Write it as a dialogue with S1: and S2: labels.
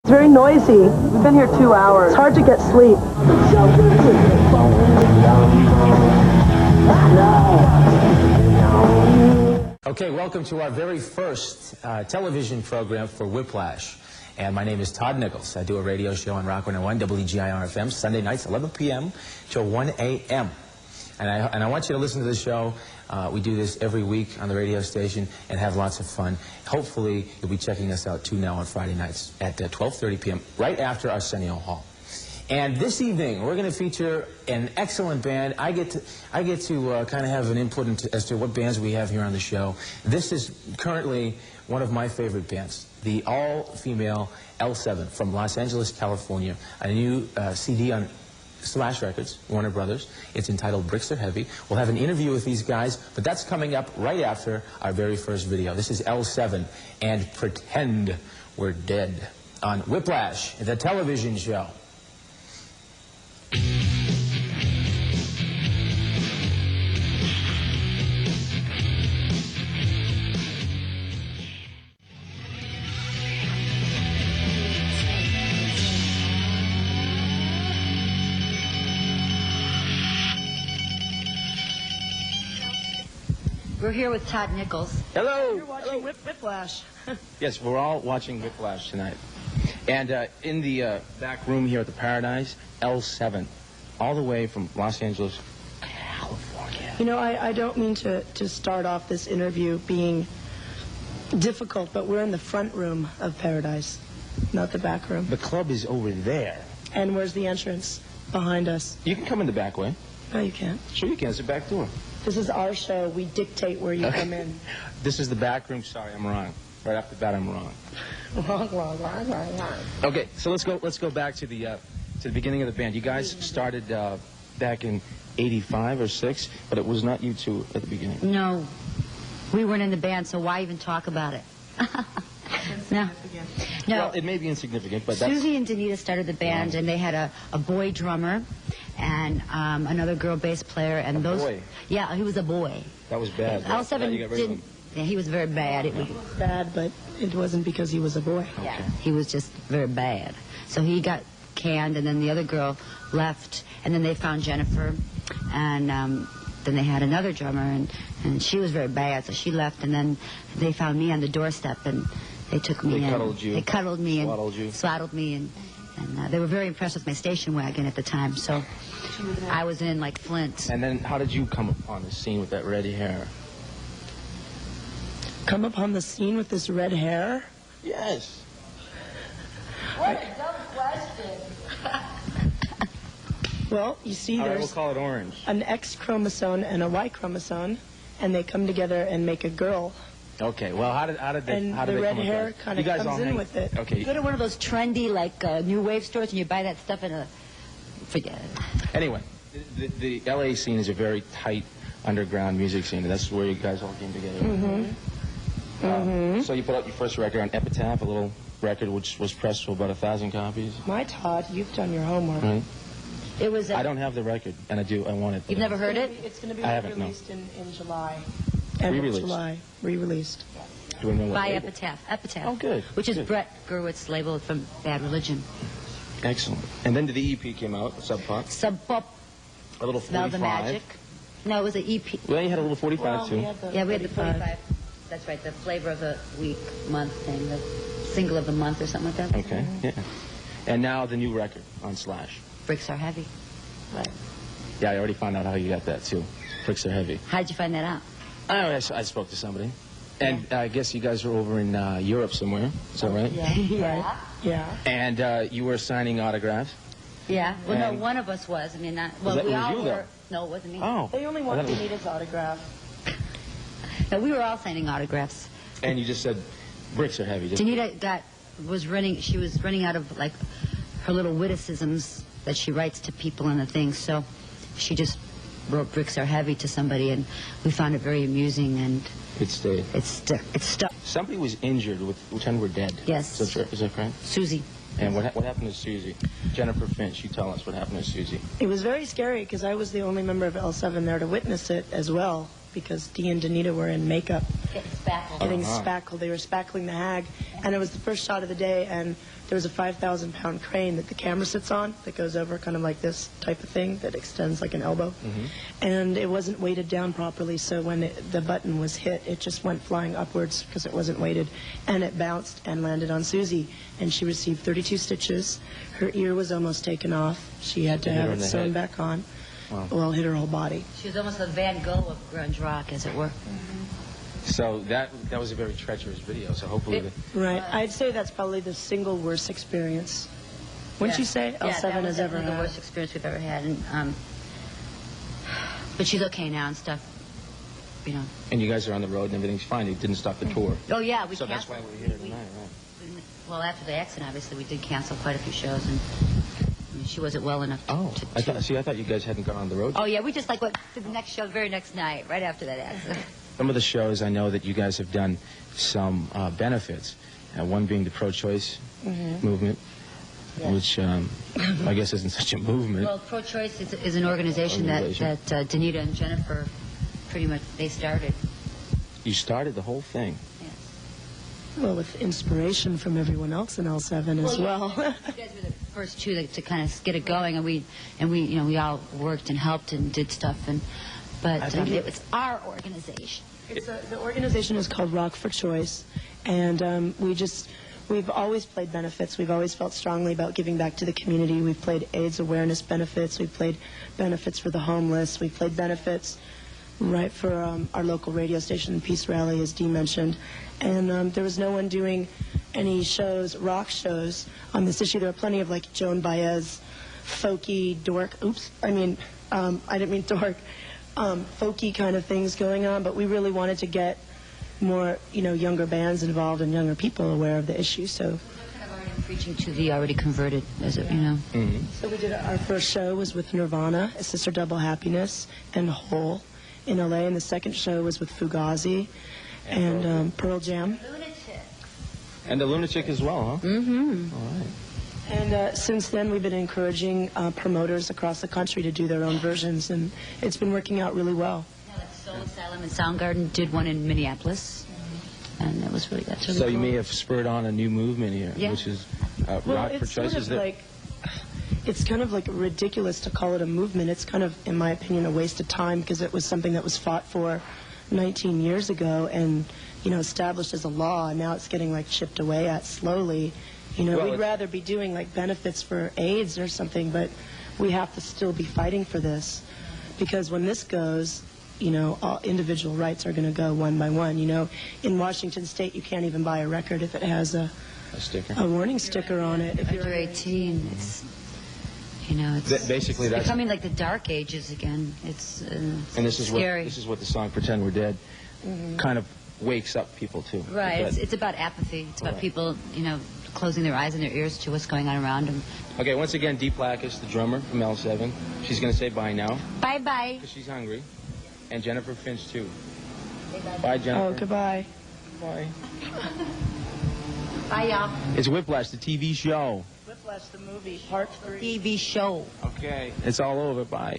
S1: It's very noisy. We've been here 2 hours. It's hard to get sleep.
S2: Okay, welcome to our very first television program for Whiplash. And my name is Todd Nichols. I do a radio show on Rock 101, WGIR-FM, Sunday nights, 11 p.m. till 1 a.m. And I want you to listen to the show. We do this every week on the radio station and have lots of fun. Hopefully, you'll be checking us out, too, now on Friday nights at 12:30 p.m., right after Arsenio Hall. And this evening, we're going to feature an excellent band. I get to kind of have an input as to what bands we have here on the show. This is currently one of my favorite bands, the all-female L7 from Los Angeles, California. A new CD on Slash Records, Warner Brothers. It's entitled Bricks Are Heavy. We'll have an interview with these guys, but that's coming up right after our very first video. This is L7 and Pretend We're Dead on Whiplash, the television show.
S3: We're here with Todd Nichols.
S2: Hello.
S1: You're watching Whiplash.
S2: Yes, we're all watching Whiplash tonight. And in the back room here at the Paradise, L7, all the way from Los Angeles, California.
S1: You know, I don't mean to start off this interview being difficult, but we're in the front room of Paradise, not the back room.
S2: The club is over there.
S1: And where's the entrance? Behind us.
S2: You can come in the back way.
S1: No, you can't.
S2: Sure you can. It's the back door.
S1: This is our show. We dictate where you come in.
S2: This is the back room. Sorry, I'm wrong. Right off the bat, I'm wrong.
S1: Wrong.
S2: Okay, so let's go back to the beginning of the band. You guys started back in '85 or '6, but it was not you two at the beginning.
S3: No, we weren't in the band, so why even talk about it? No.
S2: Well, it may be insignificant, but that's...
S3: Susie and Danita started the band, and they had a boy drummer and another girl bass player, and those.
S2: Boy.
S3: Yeah, he was a boy.
S2: That was bad.
S3: L7 didn't. Yeah, he was very bad. It was
S1: bad, but it wasn't because he was a boy.
S3: Yeah, he was just very bad. So he got canned, and then the other girl left, and then they found Jennifer, and then they had another drummer, and she was very bad, so she left, and then they found me on the doorstep, and they took me in.
S2: They cuddled you.
S3: They cuddled me and
S2: swaddled you.
S3: Swaddled me, and they were very impressed with my station wagon at the time, so I was in like Flint.
S2: And then how did you come upon the scene with that red hair?
S1: Come upon the scene with this red hair?
S2: Yes.
S3: What a dumb question.
S1: Well, you see,
S2: All right, we'll
S1: there's
S2: call it orange.
S1: an X chromosome and a Y chromosome, and they come together and make a girl.
S2: Okay, well, how did they
S1: And
S2: how
S1: the
S2: did they
S1: red
S2: come
S1: hair
S2: across?
S1: kind
S2: You
S1: of
S2: guys
S1: comes
S2: all
S1: in
S2: hang-
S1: with it.
S2: Okay.
S3: You go to one of those trendy, like, new wave stores, and you buy that stuff in a... Forget it.
S2: Anyway, the LA scene is a very tight underground music scene, and that's where you guys all came together.
S1: Mm-hmm.
S2: So you put out your first record on Epitaph, a little record which was pressed for about 1,000 copies.
S1: My Todd, you've done your homework.
S2: Right?
S3: It was
S2: I don't have the record, and I want it.
S3: You've never heard it?
S1: It's going to be
S2: I haven't, no.
S1: released in July. End of
S2: Re-released.
S1: July. Re-released.
S2: Do we know what
S3: By
S2: label?
S3: Epitaph.
S2: Oh, good.
S3: Which is
S2: Good.
S3: Brett Gerwitz's label from Bad Religion.
S2: Excellent. And then the EP came out, Sub Pop,
S3: Sub Pop,
S2: a little
S3: Smell
S2: 45.
S3: the Magic. No, it was an EP.
S2: Well, you had a little 45 too.
S3: Yeah, we had the 45. That's right, the flavor of the week, month thing, the single of the month or something like that.
S2: Okay. Yeah. And now the new record on Slash.
S3: Bricks Are Heavy.
S1: Right.
S2: Yeah, I already found out how you got that too. Bricks Are Heavy.
S3: How'd you find that out?
S2: I spoke to somebody. And I guess you guys were over in Europe somewhere. Is that right?
S1: Yeah. Right. Yeah.
S2: And you were signing autographs.
S3: Yeah. Well, no,
S2: And-
S3: one of us was. I mean, not.
S2: Was
S3: Well,
S2: that-
S3: we
S2: was
S3: all
S2: you,
S3: were.
S2: though?
S3: No, it wasn't me.
S2: Oh.
S1: They only
S2: I
S1: want
S2: thought it was-
S1: Danita's autograph.
S3: No, we were all signing autographs.
S2: And you just said, bricks are heavy. Just,
S3: Danita she was running out of, like, her little witticisms that she writes to people and the things, so she just wrote Bricks Are Heavy to somebody, and we found it very amusing, and
S2: it stayed.
S3: it's stuck.
S2: Somebody was injured with Pretend We're Dead.
S3: Yes.
S2: Is that correct?
S3: Susie.
S2: And what happened to Susie? Jennifer Finch, you tell us what happened to Susie.
S1: It was very scary because I was the only member of L7 there to witness it as well. because Dee and Danita were in makeup
S3: Getting spackled.
S1: getting spackled. They were spackling the hag, and it was the first shot of the day, and there was a 5,000-pound crane that the camera sits on that goes over kind of like this type of thing that extends like an elbow. And it wasn't weighted down properly, so when the button was hit, it just went flying upwards because it wasn't weighted, and it bounced and landed on Susie, and she received 32 stitches. Her ear was almost taken off. She had to
S2: Hit her
S1: have
S2: in
S1: it
S2: the
S1: sewn
S2: head.
S1: back on.
S2: Wow.
S1: Well, it hit her whole body.
S3: She was almost the Van Gogh of grunge rock, as it were.
S2: So that was a very treacherous video. So hopefully,
S1: Right. I'd say that's probably the single worst experience. Wouldn't you say
S3: Yeah,
S1: L7
S3: that was
S1: has ever
S3: definitely the
S1: had?
S3: worst experience we've ever had. And, but she's okay now and stuff, you know.
S2: and you guys are on the road and everything's fine. You didn't stop the tour.
S3: Oh, yeah, we
S2: So that's
S3: canceled.
S2: why we're here tonight, right?
S3: Well, after the accident, obviously, we did cancel quite a few shows, and I mean, she wasn't well enough to...
S2: Oh, I thought you guys hadn't gone on the road.
S3: Oh, yeah, we just, like, went to the next show the very next night, right after that accident.
S2: Some of the shows, I know that you guys have done some benefits, one being the pro-choice movement, which I guess isn't such a movement.
S3: Well, Pro-Choice is an organization that Danita and Jennifer pretty much, they started.
S2: You started the whole thing.
S3: Yes.
S1: Well, with inspiration from everyone else in L7 as well.
S3: You guys were the first two to kind of get it going, and we you know, we all worked and helped and did stuff, but it was our organization.
S1: The organization is called Rock for Choice, and we've always played benefits. We've always felt strongly about giving back to the community. We've played AIDS awareness benefits. We've played benefits for the homeless. We've played benefits right for our local radio station, Peace Rally, as Dee mentioned. And there was no one doing any shows, rock shows, on this issue. There were plenty of, like, Joan Baez, folky, dork, I didn't mean dork, folky kind of things going on, but we really wanted to get more, you know, younger bands involved and younger people aware of the issue, so...
S3: Kind of already preaching to the already converted, as it, you know.
S1: So we did, our first show was with Nirvana, Sister Double Happiness, and Hole in L.A., and the second show was with Fugazi and Pearl Jam.
S2: And the Lunatic as well, huh? Mm-hmm. All right.
S1: And since then, we've been encouraging promoters across the country to do their own versions, and it's been working out really well.
S3: Yeah, like Soul Asylum and Soundgarden did one in Minneapolis, and that's really
S2: So
S3: cool.
S2: you may have spurred on a new movement here,
S3: Yeah.
S2: which is
S1: Well,
S2: Rock for
S1: it's
S2: Choice.
S1: sort of like, it's kind of like ridiculous to call it a movement. It's kind of, in my opinion, a waste of time because it was something that was fought for 19 years ago and, you know, established as a law, and now it's getting, like, chipped away at slowly. You know,
S2: Well,
S1: we'd rather be doing, like, benefits for AIDS or something, but we have to still be fighting for this because when this goes, you know, all individual rights are going to go one by one. You know, in Washington State, you can't even buy a record if it has a
S2: sticker.
S1: warning sticker on it. If
S3: Under 18, it's, you know, it's
S2: Basically, that's
S3: becoming like the dark ages again. It's
S2: and this is
S3: scary.
S2: what the song "Pretend We're Dead" kind of wakes up people to.
S3: Right,
S2: But-
S3: it's about apathy. It's about
S2: Right.
S3: people, you know, closing their eyes and their ears to what's going on around them.
S2: Okay, once again, Dee Plackus, the drummer from L7. She's going to say bye now
S3: Bye-bye.
S2: because she's hungry. And Jennifer Finch, too. Bye, Jennifer.
S1: Oh, goodbye.
S2: Bye.
S3: Bye, y'all.
S2: It's Whiplash, the TV show.
S1: Whiplash, the movie, part 3.
S3: TV show.
S2: Okay. It's all over. Bye.